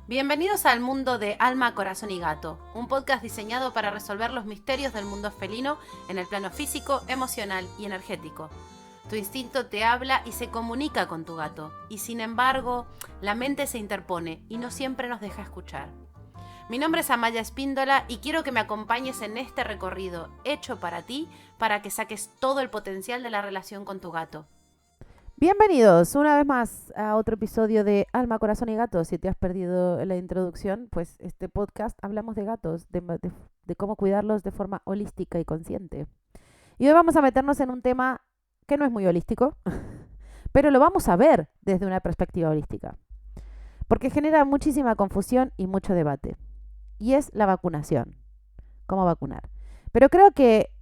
Bienvenidos al mundo de Alma, Corazón y Gato, un podcast diseñado para resolver los misterios del mundo felino en el plano físico, emocional y energético. Tu instinto te habla y se comunica con tu gato, y sin embargo, la mente se interpone y no siempre nos deja escuchar. Mi nombre es Amaya Espíndola y quiero que me acompañes en este recorrido hecho para ti, para que saques todo el potencial de la relación con tu gato. Bienvenidos una vez más a otro episodio de Alma, Corazón y Gato. Si te has perdido la introducción, pues este podcast hablamos de gatos, de cómo cuidarlos de forma holística y consciente. Y hoy vamos a meternos en un tema que no es muy holístico, pero lo vamos a ver desde una perspectiva holística, porque genera muchísima confusión y mucho debate. Y es la vacunación. ¿Cómo vacunar? Pero creo que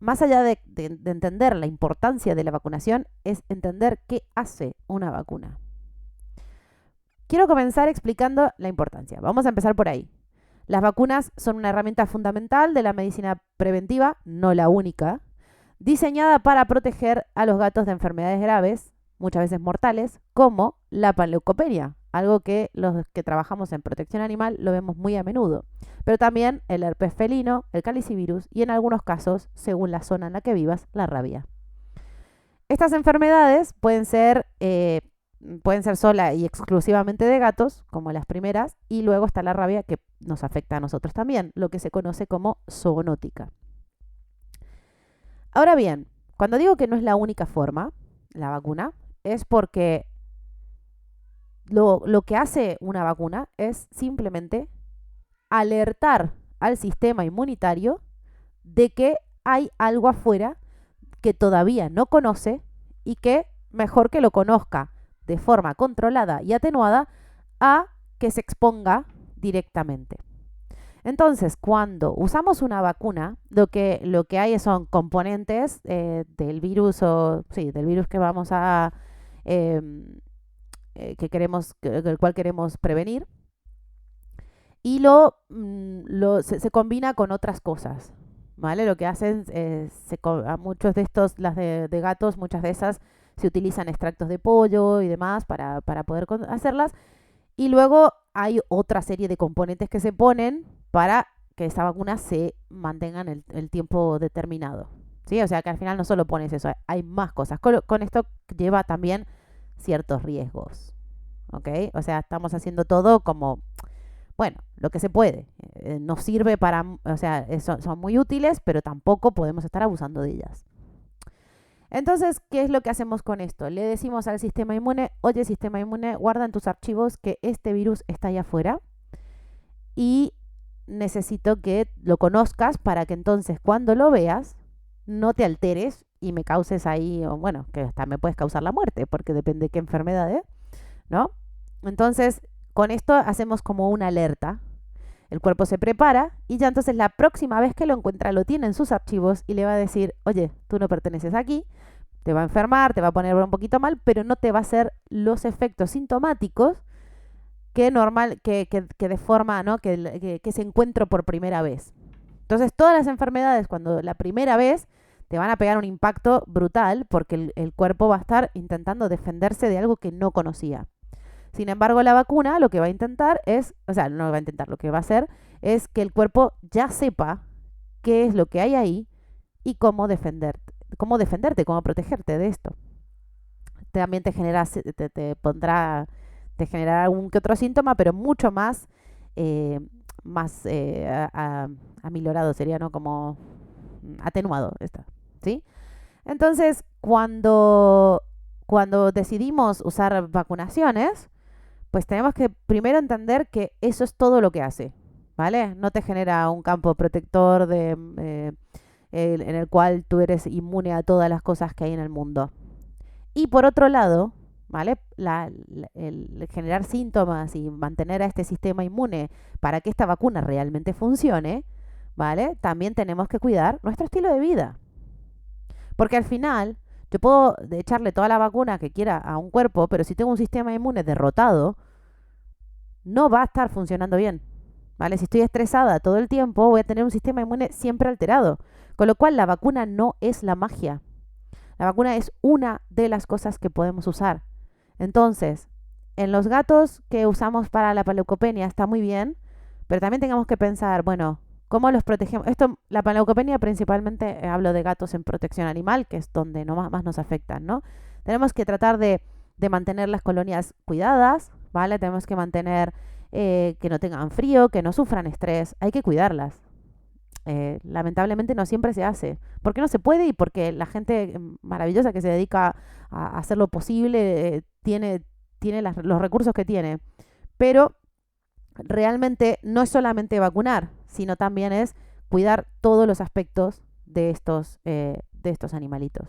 más allá de entender la importancia de la vacunación, es entender qué hace una vacuna. Quiero comenzar explicando la importancia. Vamos a empezar por ahí. Las vacunas son una herramienta fundamental de la medicina preventiva, no la única, diseñada para proteger a los gatos de enfermedades graves, muchas veces mortales, como la panleucopenia, algo que los que trabajamos en protección animal lo vemos muy a menudo, pero también el herpes felino, el calicivirus y en algunos casos, según la zona en la que vivas, la rabia. Estas enfermedades pueden ser sola y exclusivamente de gatos, como las primeras, y luego está la rabia que nos afecta a nosotros también, lo que se conoce como zoonótica. Ahora bien, cuando digo que no es la única forma, la vacuna, es porque lo que hace una vacuna es simplemente alertar al sistema inmunitario de que hay algo afuera que todavía no conoce y que mejor que lo conozca de forma controlada y atenuada a que se exponga directamente. Entonces, cuando usamos una vacuna, lo que hay son componentes del virus del virus que vamos a el cual queremos prevenir y se combina con otras cosas, ¿vale? Lo que hacen a muchos de estos, las de gatos, muchas de esas se utilizan extractos de pollo y demás para poder hacerlas. Y luego hay otra serie de componentes que se ponen para que esa vacuna se mantenga en el tiempo determinado. ¿Sí? O sea que al final no solo pones eso, hay más cosas. Con esto lleva también ciertos riesgos. ¿Ok? O sea, estamos haciendo todo como, bueno, lo que se puede. Nos sirve para, o sea, son muy útiles, pero tampoco podemos estar abusando de ellas. Entonces, ¿qué es lo que hacemos con esto? Le decimos al sistema inmune, oye, sistema inmune, guarda en tus archivos que este virus está allá afuera y necesito que lo conozcas para que entonces cuando lo veas no te alteres y me causes ahí, o bueno, que hasta me puedes causar la muerte, porque depende de qué enfermedad es, ¿no? Entonces, con esto hacemos como una alerta. El cuerpo se prepara y ya entonces la próxima vez que lo encuentra lo tiene en sus archivos y le va a decir, oye, tú no perteneces aquí, te va a enfermar, te va a poner un poquito mal, pero no te va a hacer los efectos sintomáticos que de forma, ¿no? Que se encuentra por primera vez. Entonces todas las enfermedades cuando la primera vez te van a pegar un impacto brutal porque el cuerpo va a estar intentando defenderse de algo que no conocía. Sin embargo, la vacuna lo que va a intentar es, o sea, no va a intentar, lo que va a hacer es que el cuerpo ya sepa qué es lo que hay ahí y cómo defenderte, cómo protegerte de esto. También te generará algún que otro síntoma, pero mucho más amilorado sería, ¿no? Como atenuado está, ¿sí? Entonces, cuando decidimos usar vacunaciones, pues tenemos que primero entender que eso es todo lo que hace, ¿vale? No te genera un campo protector en el cual tú eres inmune a todas las cosas que hay en el mundo. Y por otro lado, ¿vale? El generar síntomas y mantener a este sistema inmune para que esta vacuna realmente funcione, ¿vale? También tenemos que cuidar nuestro estilo de vida. Porque al final, yo puedo echarle toda la vacuna que quiera a un cuerpo, pero si tengo un sistema inmune derrotado, no va a estar funcionando bien. ¿Vale? Si estoy estresada todo el tiempo, voy a tener un sistema inmune siempre alterado. Con lo cual, la vacuna no es la magia. La vacuna es una de las cosas que podemos usar. Entonces, en los gatos que usamos para la panleucopenia está muy bien, pero también tengamos que pensar, bueno, ¿cómo los protegemos? Esto, la panleucopenia principalmente hablo de gatos en protección animal, que es donde no más nos afectan, ¿no? Tenemos que tratar de mantener las colonias cuidadas, ¿vale? Tenemos que mantener que no tengan frío, que no sufran estrés, hay que cuidarlas. Lamentablemente no siempre se hace. Porque no se puede y porque la gente maravillosa que se dedica a hacer lo posible tiene los recursos que tiene. Pero realmente no es solamente vacunar, sino también es cuidar todos los aspectos de estos animalitos,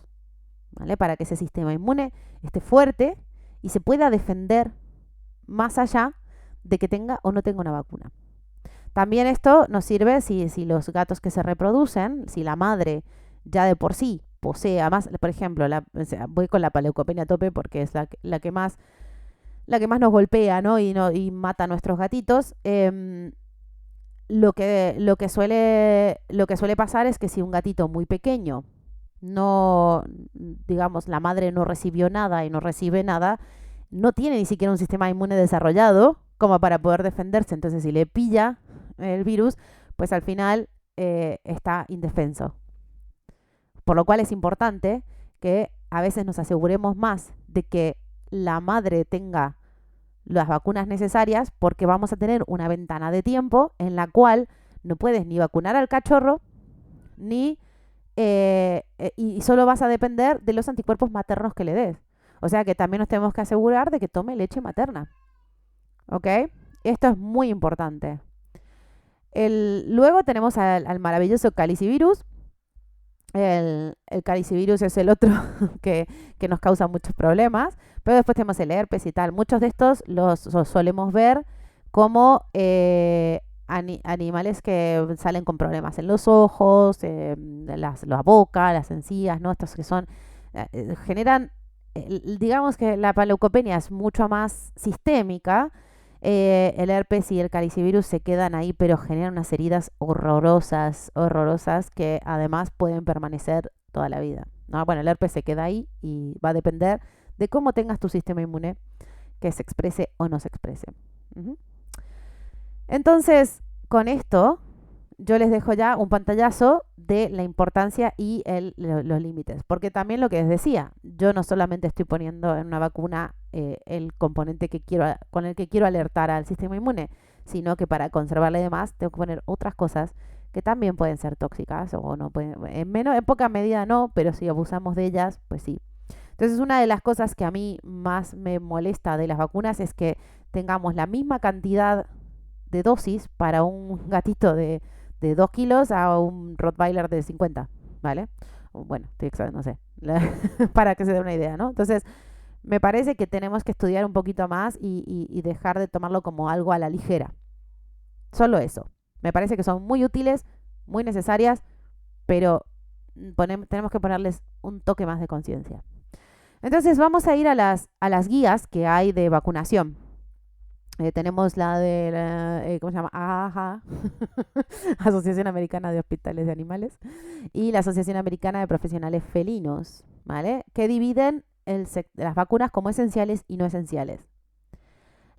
¿vale? Para que ese sistema inmune esté fuerte y se pueda defender más allá de que tenga o no tenga una vacuna. También esto nos sirve si los gatos que se reproducen, si la madre ya de por sí posee, además, por ejemplo, o sea, voy con la panleucopenia a tope porque es la que más nos golpea, ¿no? Y mata a nuestros gatitos. Lo que suele pasar es que si un gatito muy pequeño no, digamos, la madre no recibió nada y no recibe nada, no tiene ni siquiera un sistema inmune desarrollado como para poder defenderse. Entonces, si le pilla el virus, pues al final está indefenso. Por lo cual es importante que a veces nos aseguremos más de que la madre tenga las vacunas necesarias, porque vamos a tener una ventana de tiempo en la cual no puedes ni vacunar al cachorro ni y solo vas a depender de los anticuerpos maternos que le des. O sea que también nos tenemos que asegurar de que tome leche materna. ¿Ok? Esto es muy importante. Luego tenemos al maravilloso calicivirus. El calicivirus es el otro que nos causa muchos problemas, pero después tenemos el herpes y tal. Muchos de estos los solemos ver como animales que salen con problemas en los ojos, la boca, las encías, ¿no? Estos que son, generan, digamos que la panleucopenia es mucho más sistémica. El herpes y el calicivirus se quedan ahí, pero generan unas heridas horrorosas, horrorosas, que además pueden permanecer toda la vida, ¿no? Bueno, el herpes se queda ahí y va a depender de cómo tengas tu sistema inmune, que se exprese o no se exprese. Uh-huh. Entonces, con esto, yo les dejo ya un pantallazo de la importancia y los límites. Porque también lo que les decía, yo no solamente estoy poniendo en una vacuna el componente con el que quiero alertar al sistema inmune, sino que para conservarle demás tengo que poner otras cosas que también pueden ser tóxicas o no pueden, en poca medida no, pero si abusamos de ellas, pues sí. Entonces, una de las cosas que a mí más me molesta de las vacunas es que tengamos la misma cantidad de dosis para un gatito de 2 kilos a un Rottweiler de 50, ¿vale? Bueno, no sé, para que se dé una idea, ¿no? Entonces, me parece que tenemos que estudiar un poquito más y dejar de tomarlo como algo a la ligera. Solo eso. Me parece que son muy útiles, muy necesarias, pero tenemos que ponerles un toque más de conciencia. Entonces, vamos a ir a las guías que hay de vacunación. Tenemos la de ¿cómo se llama? AAHA, Asociación Americana de Hospitales de Animales, y la Asociación Americana de Profesionales Felinos, ¿vale? Que dividen las vacunas como esenciales y no esenciales.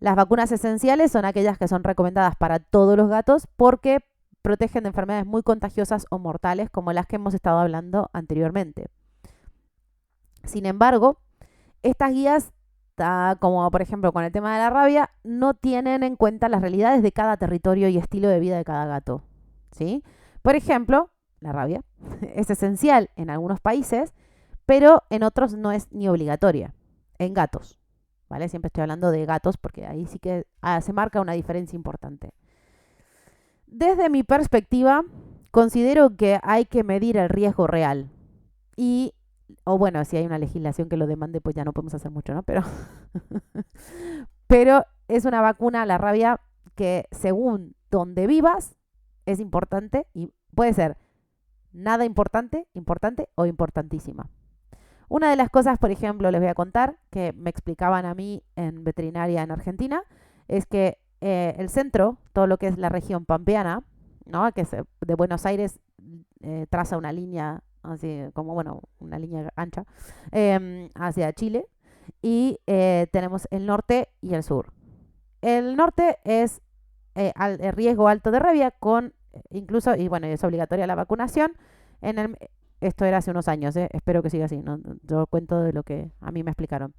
Las vacunas esenciales son aquellas que son recomendadas para todos los gatos porque protegen de enfermedades muy contagiosas o mortales, como las que hemos estado hablando anteriormente. Sin embargo, estas guías, como por ejemplo con el tema de la rabia, no tienen en cuenta las realidades de cada territorio y estilo de vida de cada gato, ¿sí? Por ejemplo, la rabia es esencial en algunos países, pero en otros no es ni obligatoria, en gatos, ¿vale? Siempre estoy hablando de gatos porque ahí sí que se marca una diferencia importante. Desde mi perspectiva, considero que hay que medir el riesgo real o bueno, si hay una legislación que lo demande, pues ya no podemos hacer mucho, ¿no? Pero es una vacuna, la rabia, que según donde vivas, es importante y puede ser nada importante, importante o importantísima. Una de las cosas, por ejemplo, les voy a contar, que me explicaban a mí en veterinaria en Argentina, es que el centro, todo lo que es la región pampeana, ¿no? Que es de Buenos Aires, traza una línea así como, bueno, una línea ancha, hacia Chile. y tenemos el norte y el sur. El norte es el riesgo alto de rabia con incluso, y bueno, es obligatoria la vacunación. En el, esto era hace unos años, espero que siga así, ¿no? Yo cuento de lo que a mí me explicaron.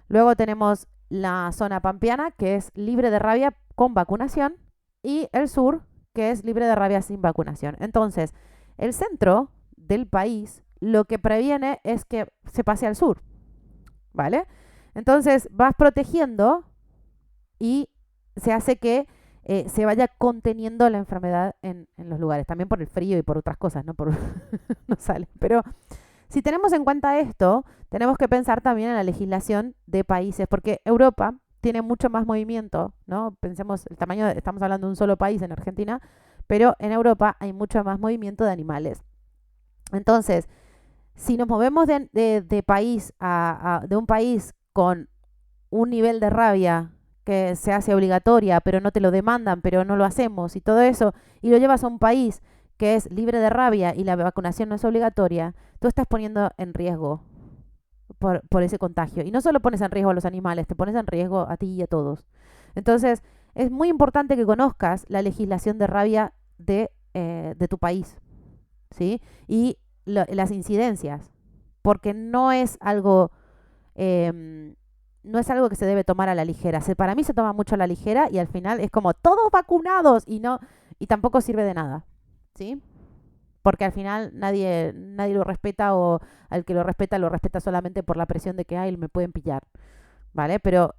Luego tenemos la zona pampeana, que es libre de rabia con vacunación, y el sur, que es libre de rabia sin vacunación. Entonces, el centro del país lo que previene es que se pase al sur, ¿vale? Entonces, vas protegiendo y se hace que se vaya conteniendo la enfermedad en los lugares, también por el frío y por otras cosas, ¿no? Por no sale. Pero si tenemos en cuenta esto, tenemos que pensar también en la legislación de países, porque Europa tiene mucho más movimiento, ¿no? Pensemos el tamaño, estamos hablando de un solo país en Argentina, pero en Europa hay mucho más movimiento de animales. Entonces, si nos movemos de país de un país con un nivel de rabia que se hace obligatoria, pero no te lo demandan, pero no lo hacemos y todo eso, y lo llevas a un país que es libre de rabia y la vacunación no es obligatoria, tú estás poniendo en riesgo por ese contagio. Y no solo pones en riesgo a los animales, te pones en riesgo a ti y a todos. Entonces, es muy importante que conozcas la legislación de rabia de tu país, ¿sí? Y las incidencias, porque no es algo que se debe tomar a la ligera. Para mí se toma mucho a la ligera y al final es como todos vacunados y no, y tampoco sirve de nada, ¿sí? Porque al final nadie lo respeta, o al que lo respeta solamente por la presión de que, ay, me pueden pillar, ¿vale? Pero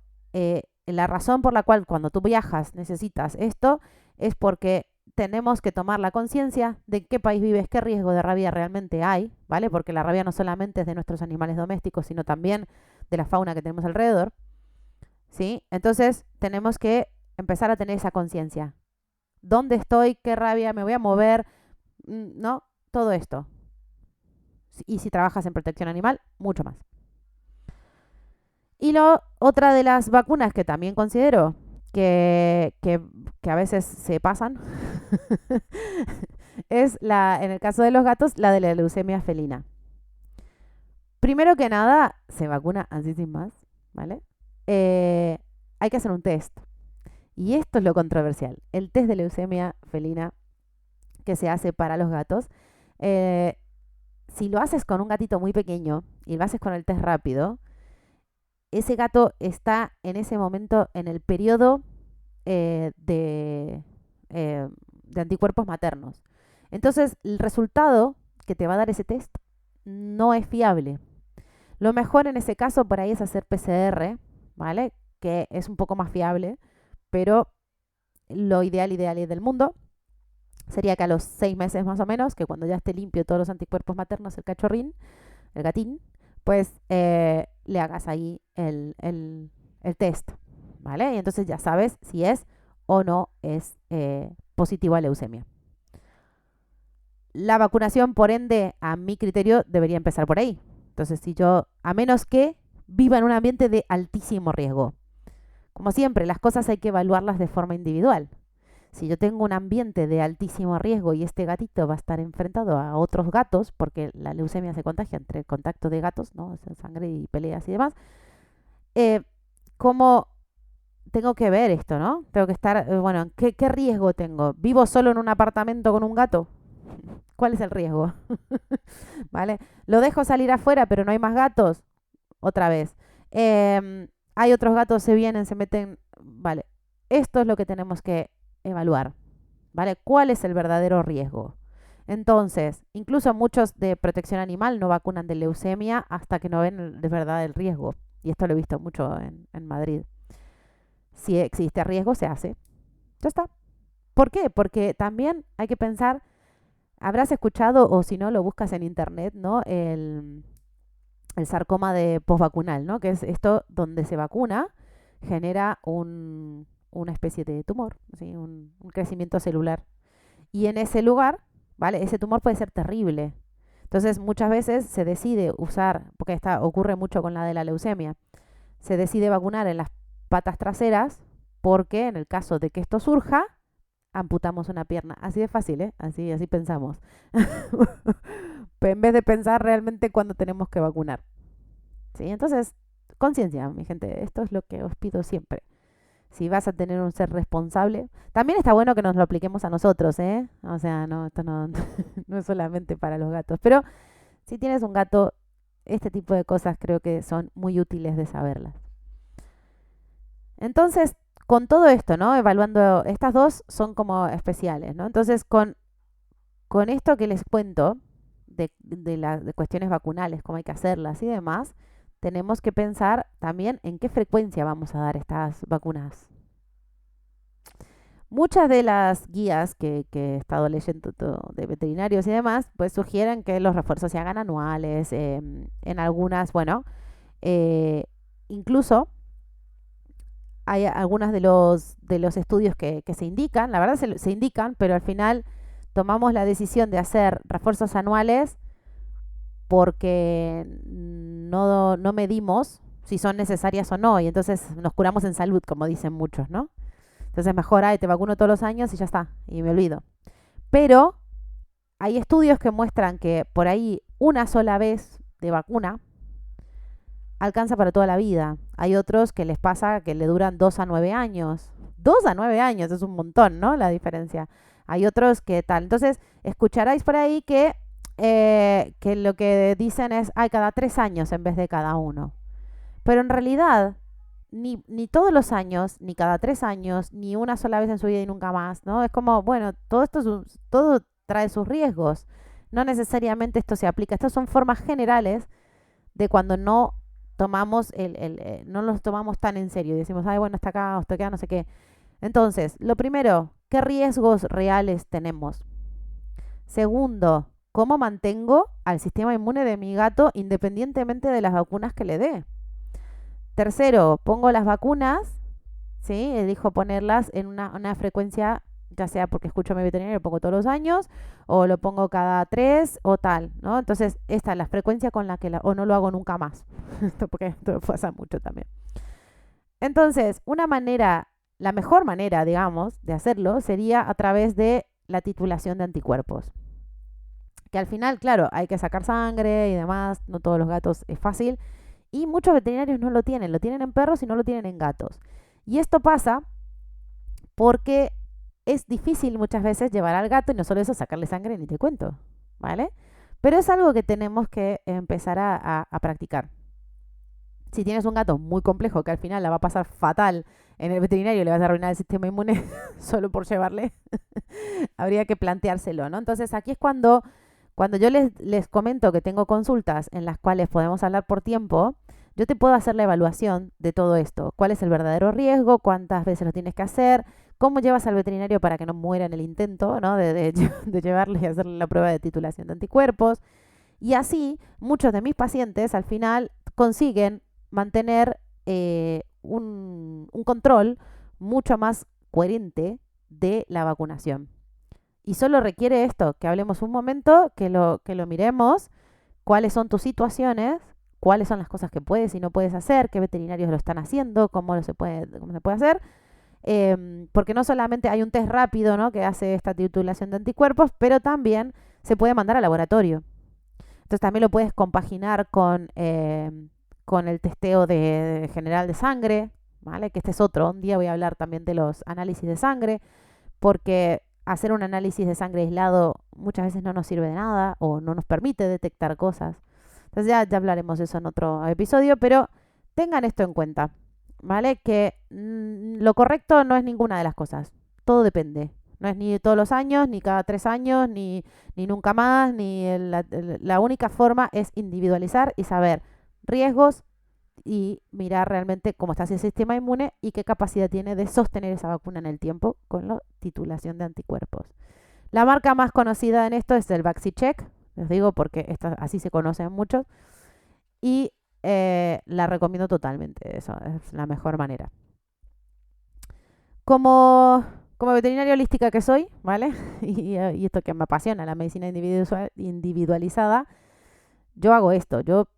la razón por la cual cuando tú viajas necesitas esto es porque tenemos que tomar la conciencia de en qué país vives, qué riesgo de rabia realmente hay, ¿vale? Porque la rabia no solamente es de nuestros animales domésticos, sino también de la fauna que tenemos alrededor, ¿sí? Entonces tenemos que empezar a tener esa conciencia. ¿Dónde estoy? ¿Qué rabia? ¿Me voy a mover? ¿No? Todo esto. Y si trabajas en protección animal, mucho más. Y otra de las vacunas que también considero que a veces se pasan es en el caso de los gatos, la de la leucemia felina. Primero que nada, se vacuna así sin más, ¿vale? Hay que hacer un test. Y esto es lo controversial. El test de leucemia felina que se hace para los gatos. Si lo haces con un gatito muy pequeño y lo haces con el test rápido, ese gato está en ese momento en el periodo de anticuerpos maternos. Entonces, el resultado que te va a dar ese test no es fiable. Lo mejor en ese caso por ahí es hacer PCR, ¿vale? Que es un poco más fiable, pero lo ideal del mundo sería que a los 6 meses más o menos, que cuando ya esté limpio todos los anticuerpos maternos, el cachorrín, el gatín, pues le hagas ahí el test, ¿vale? Y entonces ya sabes si es o no es positivo a leucemia. La vacunación, por ende, a mi criterio, debería empezar por ahí. Entonces, a menos que viva en un ambiente de altísimo riesgo. Como siempre, las cosas hay que evaluarlas de forma individual. Si yo tengo un ambiente de altísimo riesgo y este gatito va a estar enfrentado a otros gatos, porque la leucemia se contagia entre el contacto de gatos, ¿no? Sangre y peleas y demás, ¿cómo tengo que ver esto, ¿no? Tengo que estar, bueno, ¿qué riesgo tengo? ¿Vivo solo en un apartamento con un gato? ¿Cuál es el riesgo? ¿Vale? ¿Lo dejo salir afuera pero no hay más gatos? Otra vez. Hay otros gatos, se vienen, se meten. Vale. Esto es lo que tenemos que evaluar, ¿vale? ¿Cuál es el verdadero riesgo? Entonces, incluso muchos de protección animal no vacunan de leucemia hasta que no ven de verdad el riesgo. Y esto lo he visto mucho en Madrid. Si existe riesgo, se hace. Ya está. ¿Por qué? Porque también hay que pensar, habrás escuchado, o si no, lo buscas en internet, ¿no? El sarcoma de posvacunal, ¿no? Que es esto donde se vacuna, genera una especie de tumor, ¿sí? Un crecimiento celular. Y en ese lugar, ¿vale? Ese tumor puede ser terrible. Entonces, muchas veces se decide usar, porque ocurre mucho con la de la leucemia, se decide vacunar en las patas traseras porque en el caso de que esto surja, amputamos una pierna. Así de fácil, ¿eh? Así pensamos. En vez de pensar realmente cuándo tenemos que vacunar. ¿Sí? Entonces, conciencia, mi gente, esto es lo que os pido siempre. Si vas a tener un ser responsable, también está bueno que nos lo apliquemos a nosotros, ¿eh? O sea, no, esto no, no es solamente para los gatos, pero si tienes un gato, este tipo de cosas creo que son muy útiles de saberlas. Entonces, con todo esto, ¿no? Evaluando, estas dos son como especiales, ¿no? Entonces, con esto que les cuento de cuestiones vacunales, cómo hay que hacerlas y demás, tenemos que pensar también en qué frecuencia vamos a dar estas vacunas. Muchas de las guías que he estado leyendo de veterinarios y demás, pues sugieren que los refuerzos se hagan anuales, en algunas, bueno, eh, incluso hay algunos de los estudios que se indican, la verdad se indican, pero al final tomamos la decisión de hacer refuerzos anuales porque no medimos si son necesarias o no, y entonces nos curamos en salud, como dicen muchos, ¿no? Entonces mejor, te vacuno todos los años y ya está, y me olvido. Pero hay estudios que muestran que por ahí una sola vez de vacuna alcanza para toda la vida. Hay otros que les pasa que le duran 2 a 9 años. 2 a 9 años es un montón, ¿no? La diferencia. Hay otros que tal. Entonces, escucharéis por ahí que lo que dicen es, cada 3 años en vez de cada uno. Pero en realidad, ni todos los años, ni cada 3 años, ni una sola vez en su vida y nunca más, ¿no? Es como, bueno, todo esto todo trae sus riesgos. No necesariamente esto se aplica. Estas son formas generales de cuando no tomamos no los tomamos tan en serio y decimos, bueno, hasta acá, no sé qué. Entonces, lo primero, ¿qué riesgos reales tenemos? Segundo, ¿cómo mantengo al sistema inmune de mi gato independientemente de las vacunas que le dé? Tercero, pongo las vacunas, ¿sí? Elijo ponerlas en una frecuencia, ya sea porque escucho a mi veterinario, lo pongo todos los años, o lo pongo cada 3 o tal, ¿no? Entonces, esta es la frecuencia con la que o no lo hago nunca más. Porque esto pasa mucho también. Entonces, la mejor manera, digamos, de hacerlo sería a través de la titulación de anticuerpos. Que al final, claro, hay que sacar sangre y demás, no todos los gatos es fácil. Y muchos veterinarios no lo tienen en perros y no lo tienen en gatos. Y esto pasa porque es difícil muchas veces llevar al gato y no solo eso, sacarle sangre, ni te cuento, ¿vale? Pero es algo que tenemos que empezar a practicar. Si tienes un gato muy complejo que al final la va a pasar fatal en el veterinario, le vas a arruinar el sistema inmune solo por llevarle, habría que planteárselo, ¿no? Entonces aquí es cuando yo les comento que tengo consultas en las cuales podemos hablar por tiempo, yo te puedo hacer la evaluación de todo esto. ¿Cuál es el verdadero riesgo? ¿Cuántas veces lo tienes que hacer? ¿Cómo llevas al veterinario para que no muera en el intento, ¿no? de llevarle y hacerle la prueba de titulación de anticuerpos? Y así, muchos de mis pacientes al final consiguen mantener un control mucho más coherente de la vacunación. Y solo requiere esto, que hablemos un momento, que lo miremos, cuáles son tus situaciones, cuáles son las cosas que puedes y no puedes hacer, qué veterinarios lo están haciendo, cómo se puede hacer. Porque no solamente hay un test rápido, ¿no?, que hace esta titulación de anticuerpos, pero también se puede mandar al laboratorio. Entonces también lo puedes compaginar con el testeo general de sangre, ¿vale? Que este es otro. Un día voy a hablar también de los análisis de sangre, porque hacer un análisis de sangre aislado muchas veces no nos sirve de nada o no nos permite detectar cosas. Entonces ya hablaremos de eso en otro episodio, pero tengan esto en cuenta, ¿vale? Que lo correcto no es ninguna de las cosas. Todo depende. No es ni todos los años, ni cada 3 años, ni nunca más, la única forma es individualizar y saber riesgos y mirar realmente cómo está ese sistema inmune y qué capacidad tiene de sostener esa vacuna en el tiempo con la titulación de anticuerpos. La marca más conocida en esto es el VaxiCheck, les digo porque así se conocen muchos, y la recomiendo totalmente, eso es la mejor manera. Como veterinaria holística que soy, ¿vale? y esto que me apasiona, la medicina individualizada, yo hago esto, yo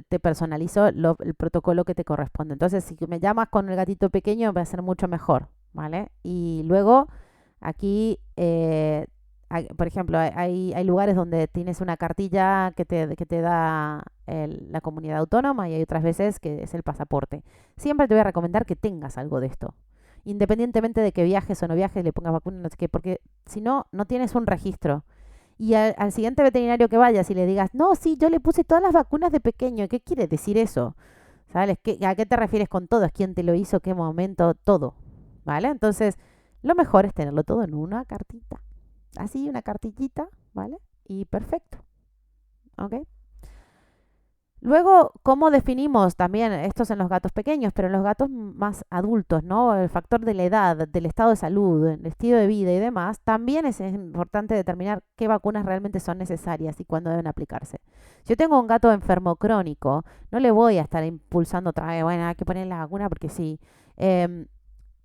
te personalizo el protocolo que te corresponde. Entonces, si me llamas con el gatito pequeño, va a ser mucho mejor, ¿vale? Y luego, aquí Por ejemplo, hay lugares donde tienes una cartilla que te da la comunidad autónoma y hay otras veces que es el pasaporte. Siempre te voy a recomendar que tengas algo de esto. Independientemente de que viajes o no viajes, le pongas vacuna, no sé qué, porque si no, no tienes un registro. Y al siguiente veterinario que vayas y le digas, no, sí, yo le puse todas las vacunas de pequeño. ¿Qué quiere decir eso? ¿Sabes? ¿A qué te refieres con todo? ¿Es quién te lo hizo? ¿Qué momento? Todo. ¿Vale? Entonces, lo mejor es tenerlo todo en una cartita. Así, una cartillita, ¿vale? Y perfecto. ¿Ok? Luego, ¿cómo definimos también, estos en los gatos pequeños, pero en los gatos más adultos, ¿no? El factor de la edad, del estado de salud, el estilo de vida y demás, también es importante determinar qué vacunas realmente son necesarias y cuándo deben aplicarse. Si yo tengo un gato enfermo crónico, no le voy a estar impulsando otra vez, bueno, hay que poner la vacuna porque sí.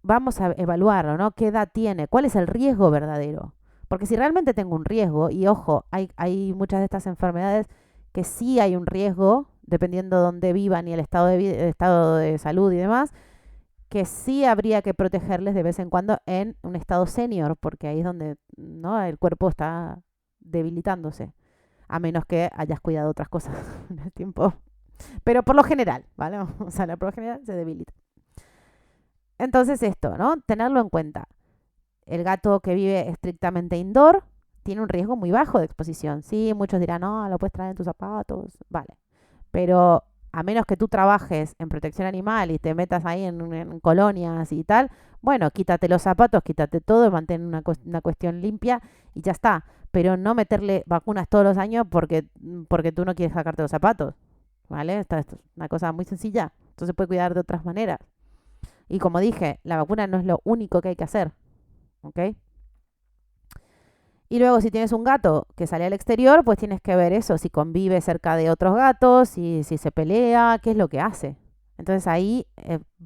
Vamos a evaluarlo, ¿no? ¿Qué edad tiene? ¿Cuál es el riesgo verdadero? Porque si realmente tengo un riesgo, y ojo, hay muchas de estas enfermedades que sí hay un riesgo, dependiendo de dónde vivan y el estado de salud y demás, que sí habría que protegerles de vez en cuando en un estado senior, porque ahí es donde, ¿no?, el cuerpo está debilitándose, a menos que hayas cuidado otras cosas en el tiempo. Pero por lo general, ¿vale? O sea, por lo general se debilita. Entonces esto, ¿no? Tenerlo en cuenta. El gato que vive estrictamente indoor tiene un riesgo muy bajo de exposición. Sí, muchos dirán, no, lo puedes traer en tus zapatos. Vale. Pero a menos que tú trabajes en protección animal y te metas ahí en colonias y tal, bueno, quítate los zapatos, quítate todo, mantén una cuestión limpia y ya está. Pero no meterle vacunas todos los años porque tú no quieres sacarte los zapatos. ¿Vale? Esto es una cosa muy sencilla. Esto se puede cuidar de otras maneras. Y como dije, la vacuna no es lo único que hay que hacer. ¿Ok? Y luego si tienes un gato que sale al exterior, pues tienes que ver eso, si convive cerca de otros gatos, si se pelea, qué es lo que hace. Entonces ahí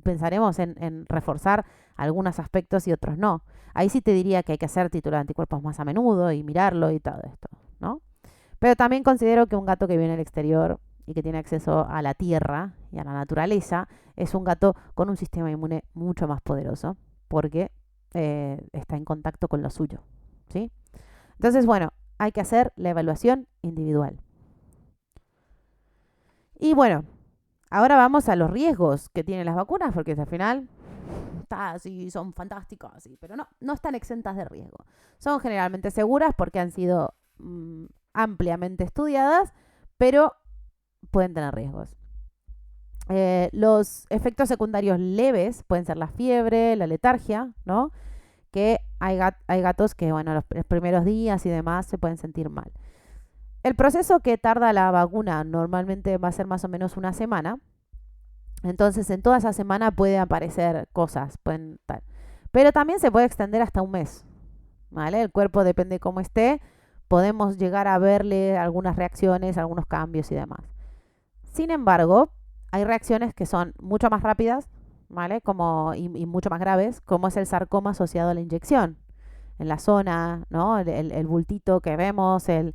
pensaremos en reforzar algunos aspectos y otros no. Ahí sí te diría que hay que hacer título de anticuerpos más a menudo y mirarlo y todo esto, ¿no? Pero también considero que un gato que vive en el exterior y que tiene acceso a la tierra y a la naturaleza es un gato con un sistema inmune mucho más poderoso porque está en contacto con lo suyo, ¿sí? Entonces, bueno, hay que hacer la evaluación individual. Y bueno, ahora vamos a los riesgos que tienen las vacunas, porque al final sí, son fantásticas, sí, pero no están exentas de riesgo. Son generalmente seguras porque han sido ampliamente estudiadas, pero pueden tener riesgos. Los efectos secundarios leves pueden ser la fiebre, la letargia, ¿no? Que hay gatos que, bueno, los primeros días y demás se pueden sentir mal. El proceso que tarda la vacuna normalmente va a ser más o menos una semana. Entonces, en toda esa semana pueden aparecer cosas, pero también se puede extender hasta un mes, ¿vale? El cuerpo depende de cómo esté, podemos llegar a verle algunas reacciones, algunos cambios y demás. Sin embargo, hay reacciones que son mucho más rápidas, ¿vale? Y mucho más graves, como es el sarcoma asociado a la inyección. En la zona, ¿no? El bultito que vemos, si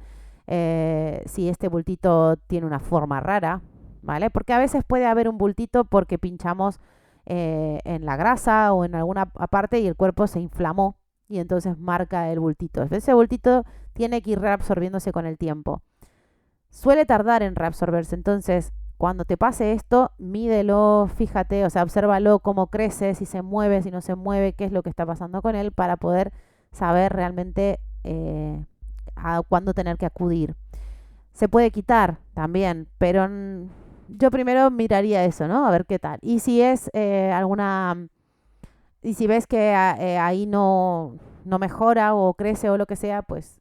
este bultito tiene una forma rara, ¿vale? Porque a veces puede haber un bultito porque pinchamos en la grasa o en alguna parte y el cuerpo se inflamó y entonces marca el bultito. Ese bultito tiene que ir reabsorbiéndose con el tiempo. Suele tardar en reabsorberse, entonces cuando te pase esto, mídelo, fíjate, o sea, obsérvalo cómo crece, si se mueve, si no se mueve, qué es lo que está pasando con él para poder saber realmente a cuándo tener que acudir. Se puede quitar también, pero yo primero miraría eso, ¿no? A ver qué tal. Y si es y si ves que ahí no mejora o crece o lo que sea, pues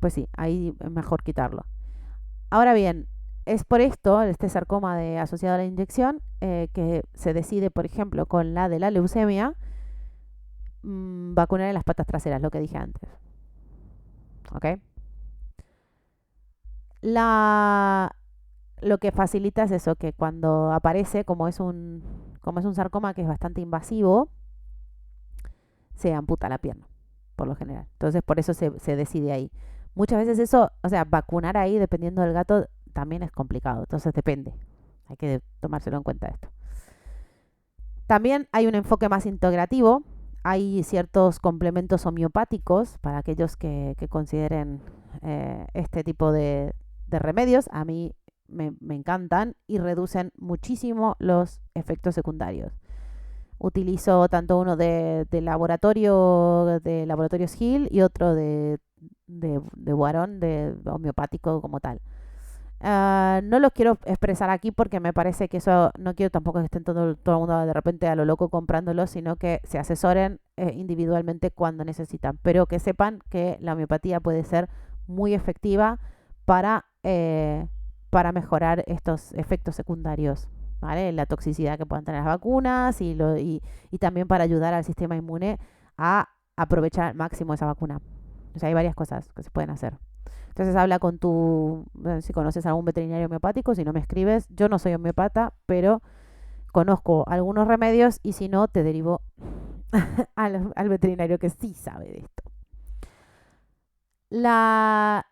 sí, ahí es mejor quitarlo. Ahora bien, es por esto, este sarcoma asociado a la inyección, que se decide, por ejemplo, con la de la leucemia, vacunar en las patas traseras, lo que dije antes. ¿Ok? Lo que facilita es eso, que cuando aparece, como es un sarcoma que es bastante invasivo, se amputa la pierna, por lo general. Entonces, por eso se decide ahí. Muchas veces eso, o sea, vacunar ahí, dependiendo del gato, también es complicado. Entonces, depende. Hay que tomárselo en cuenta esto. También hay un enfoque más integrativo. hay ciertos complementos homeopáticos para aquellos que consideren este tipo de remedios. A mí me encantan y reducen muchísimo los efectos secundarios. Utilizo tanto uno de laboratorios Hill y otro de Boarón, de homeopático como tal. No los quiero expresar aquí porque me parece que eso, no quiero tampoco que estén todo el mundo de repente a lo loco comprándolos, sino que se asesoren individualmente cuando necesitan, pero que sepan que la homeopatía puede ser muy efectiva para, para mejorar estos efectos secundarios, ¿vale? La toxicidad que puedan tener las vacunas y también para ayudar al sistema inmune a aprovechar al máximo esa vacuna. O sea, hay varias cosas que se pueden hacer. Entonces habla con si conoces a algún veterinario homeopático, si no me escribes, yo no soy homeopata, pero conozco algunos remedios y si no, te derivo al veterinario que sí sabe de esto. La,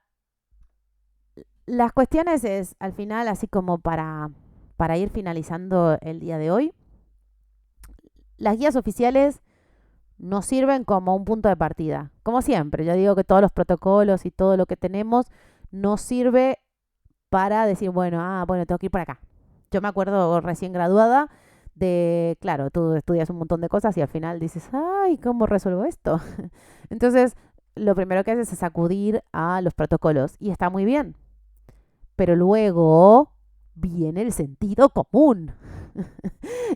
las cuestiones es, al final, así como para ir finalizando el día de hoy, las guías oficiales nos sirven como un punto de partida. Como siempre, yo digo que todos los protocolos y todo lo que tenemos nos sirve para decir, bueno, tengo que ir por acá. Yo me acuerdo recién graduada claro, tú estudias un montón de cosas y al final dices, ay, ¿cómo resuelvo esto? Entonces, lo primero que haces es acudir a los protocolos y está muy bien. Pero luego viene el sentido común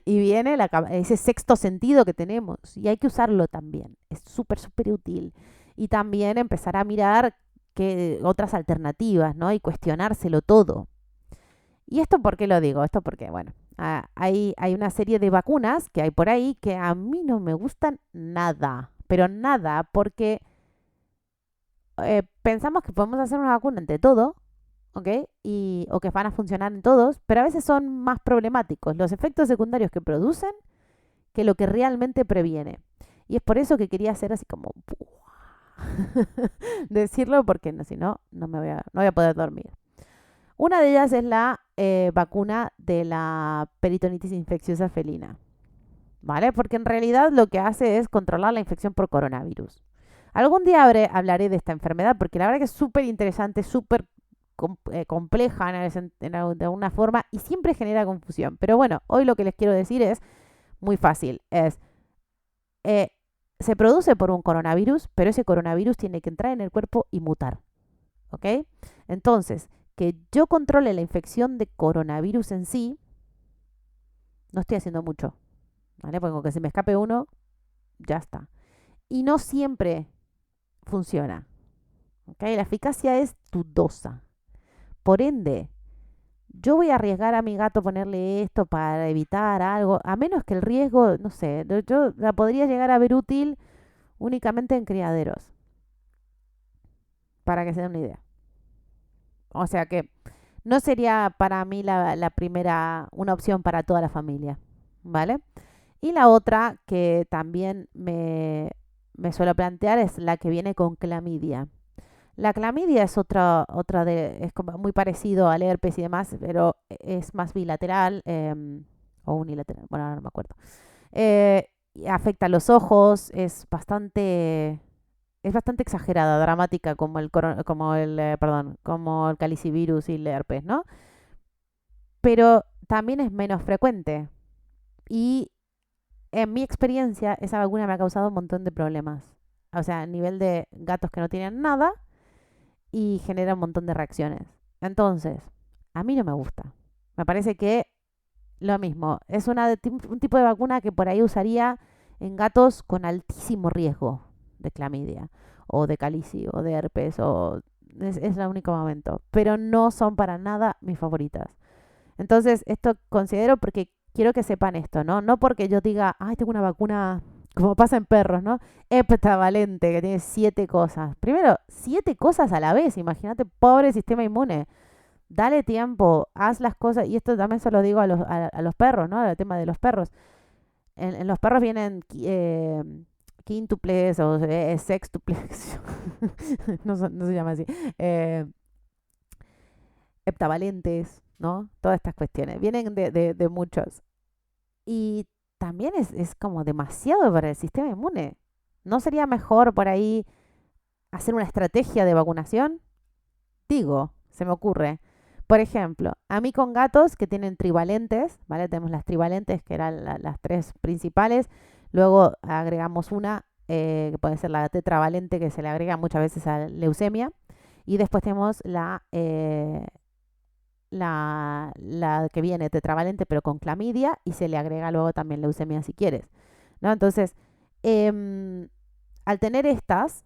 y viene ese sexto sentido que tenemos y hay que usarlo también. Es súper, súper útil. Y también empezar a mirar otras alternativas, ¿no? Y cuestionárselo todo. ¿Y esto por qué lo digo? Esto porque, bueno, hay una serie de vacunas que hay por ahí que a mí no me gustan nada, pero nada, porque pensamos que podemos hacer una vacuna ante todo, ¿ok? O que van a funcionar en todos, pero a veces son más problemáticos los efectos secundarios que producen que lo que realmente previene. Y es por eso que quería hacer así como decirlo, porque si no, no voy a poder dormir. Una de ellas es la vacuna de la peritonitis infecciosa felina, ¿vale? Porque en realidad lo que hace es controlar la infección por coronavirus. Algún día hablaré de esta enfermedad porque la verdad que es súper interesante, súper compleja de alguna forma y siempre genera confusión. Pero bueno, hoy lo que les quiero decir es muy fácil. Eh, Se produce por un coronavirus, pero ese coronavirus tiene que entrar en el cuerpo y mutar. ¿Ok? Entonces, que yo controle la infección de coronavirus en sí, no estoy haciendo mucho. ¿Vale? Porque con que se me escape uno, ya está. Y no siempre funciona. ¿Ok? La eficacia es dudosa. Por ende, yo voy a arriesgar a mi gato a ponerle esto para evitar algo, a menos que el riesgo, no sé, yo la podría llegar a ver útil únicamente en criaderos, para que se den una idea. O sea que no sería para mí la primera, una opción para toda la familia, ¿vale? Y la otra que también me suelo plantear es la que viene con clamidia. La clamidia es es como muy parecido al herpes y demás, pero es más bilateral o unilateral, bueno, ahora no me acuerdo. Y afecta a los ojos, es bastante exagerada, dramática como como el calicivirus y el herpes, ¿no? Pero también es menos frecuente. Y en mi experiencia, esa vacuna me ha causado un montón de problemas. O sea, a nivel de gatos que no tienen nada y genera un montón de reacciones. Entonces, a mí no me gusta. Me parece que lo mismo, es un tipo de vacuna que por ahí usaría en gatos con altísimo riesgo de clamidia o de calici o de herpes es el único momento, pero no son para nada mis favoritas. Entonces, esto considero porque quiero que sepan esto, ¿no? No porque yo diga, ay, tengo una vacuna, como pasa en perros, ¿no? Heptavalente, que tiene 7 cosas. Primero, 7 cosas a la vez, imagínate, pobre sistema inmune. Dale tiempo, haz las cosas, y esto también se lo digo a los perros, ¿no? El tema de los perros. En los perros vienen quíntuples o sextuples, no se llama así, eh, heptavalentes, ¿no? Todas estas cuestiones. Vienen de muchos. Y también es como demasiado para el sistema inmune. ¿No sería mejor por ahí hacer una estrategia de vacunación? Digo, se me ocurre. Por ejemplo, a mí con gatos que tienen trivalentes, ¿vale? Tenemos las trivalentes, que eran las tres principales. Luego agregamos una, que puede ser la tetravalente, que se le agrega muchas veces a leucemia. Y después tenemos la que viene tetravalente, pero con clamidia, y se le agrega luego también leucemia si quieres, ¿no? Entonces, al tener estas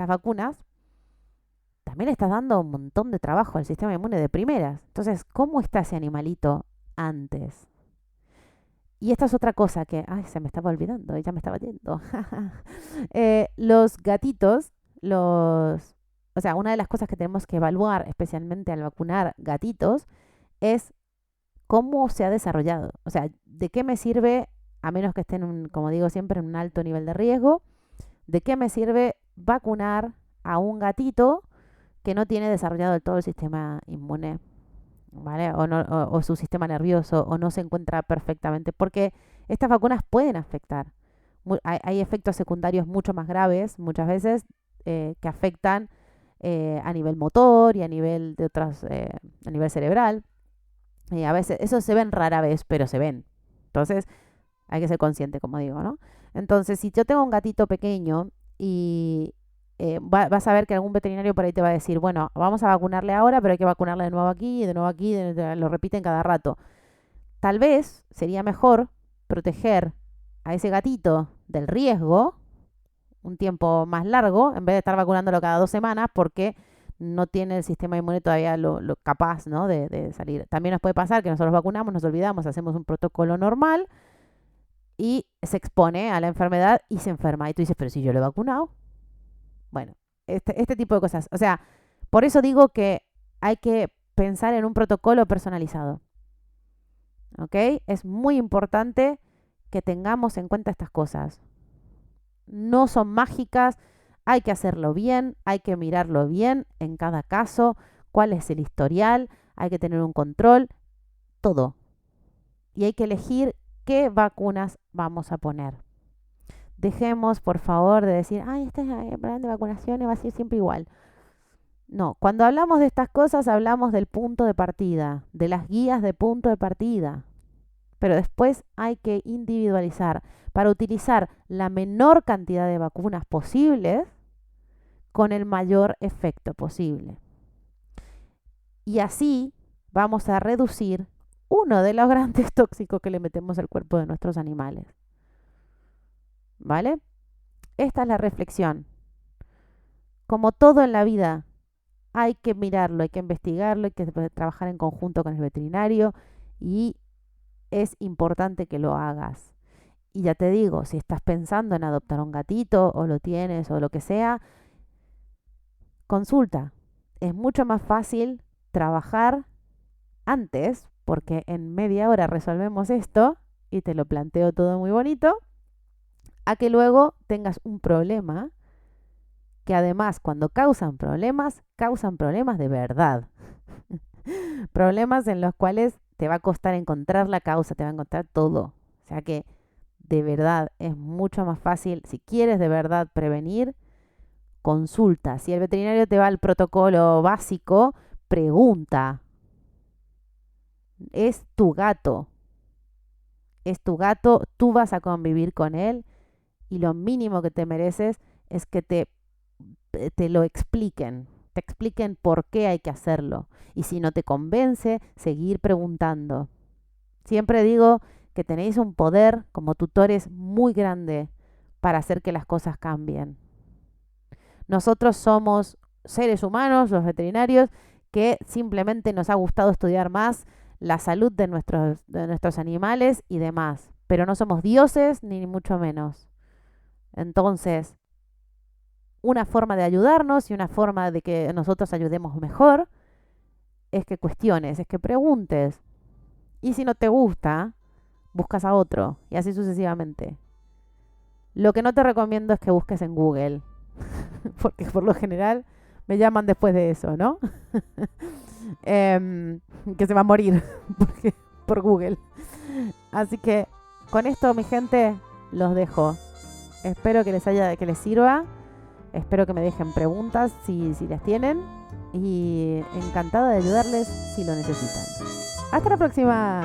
vacunas, también estás dando un montón de trabajo al sistema inmune de primeras. Entonces, ¿cómo está ese animalito antes? Y esta es otra cosa que, ay, se me estaba olvidando, ya me estaba yendo. Los gatitos, o sea, una de las cosas que tenemos que evaluar, especialmente al vacunar gatitos, es cómo se ha desarrollado. O sea, ¿de qué me sirve, a menos que esté como digo siempre, en un alto nivel de riesgo, de qué me sirve vacunar a un gatito que no tiene desarrollado del todo el sistema inmune, ¿vale? O su sistema nervioso, o no se encuentra perfectamente, porque estas vacunas pueden afectar. Hay efectos secundarios mucho más graves, muchas veces, que afectan a nivel motor y a nivel de a nivel cerebral. A veces, eso se ven rara vez, pero se ven. Entonces, hay que ser consciente, como digo, ¿no? Entonces, si yo tengo un gatito pequeño y vas a ver que algún veterinario por ahí te va a decir, bueno, vamos a vacunarle ahora, pero hay que vacunarle de nuevo aquí, de nuevo aquí, lo repiten cada rato. Tal vez sería mejor proteger a ese gatito del riesgo un tiempo más largo, en vez de estar vacunándolo cada 2 semanas, porque no tiene el sistema inmune todavía lo capaz, ¿no? de salir. También nos puede pasar que nosotros vacunamos, nos olvidamos, hacemos un protocolo normal y se expone a la enfermedad y se enferma. Y tú dices, pero si yo lo he vacunado. Bueno, este tipo de cosas. O sea, por eso digo que hay que pensar en un protocolo personalizado. ¿Ok? Es muy importante que tengamos en cuenta estas cosas. No son mágicas, hay que hacerlo bien, hay que mirarlo bien en cada caso, cuál es el historial, hay que tener un control, todo. Y hay que elegir qué vacunas vamos a poner. Dejemos, por favor, de decir, ay, este plan de vacunaciones va a ser siempre igual. No, cuando hablamos de estas cosas hablamos del punto de partida, de las guías de punto de partida. Pero después hay que individualizar para utilizar la menor cantidad de vacunas posibles con el mayor efecto posible. Y así vamos a reducir uno de los grandes tóxicos que le metemos al cuerpo de nuestros animales. ¿Vale? Esta es la reflexión. Como todo en la vida, hay que mirarlo, hay que investigarlo, hay que trabajar en conjunto con el veterinario y es importante que lo hagas. Y ya te digo, si estás pensando en adoptar un gatito o lo tienes o lo que sea, consulta. Es mucho más fácil trabajar antes, porque en media hora resolvemos esto y te lo planteo todo muy bonito, a que luego tengas un problema que además cuando causan problemas de verdad. Problemas en los cuales te va a costar encontrar la causa, te va a encontrar todo. O sea que de verdad es mucho más fácil, si quieres de verdad prevenir, consulta. Si el veterinario te va al protocolo básico, pregunta. Es tu gato. Es tu gato, tú vas a convivir con él y lo mínimo que te mereces es que te lo expliquen. Te expliquen por qué hay que hacerlo. Y si no te convence, seguir preguntando. Siempre digo que tenéis un poder como tutores muy grande para hacer que las cosas cambien. Nosotros somos seres humanos, los veterinarios, que simplemente nos ha gustado estudiar más la salud de nuestros animales y demás. Pero no somos dioses ni mucho menos. Entonces, una forma de ayudarnos y una forma de que nosotros ayudemos mejor es que cuestiones, es que preguntes. Y si no te gusta, buscas a otro y así sucesivamente. Lo que no te recomiendo es que busques en Google, porque por lo general me llaman después de eso, ¿no? Que se va a morir por Google. Así que con esto, mi gente, los dejo. Espero que les sirva. Espero que me dejen preguntas si las tienen. Y encantada de ayudarles si lo necesitan. Hasta la próxima.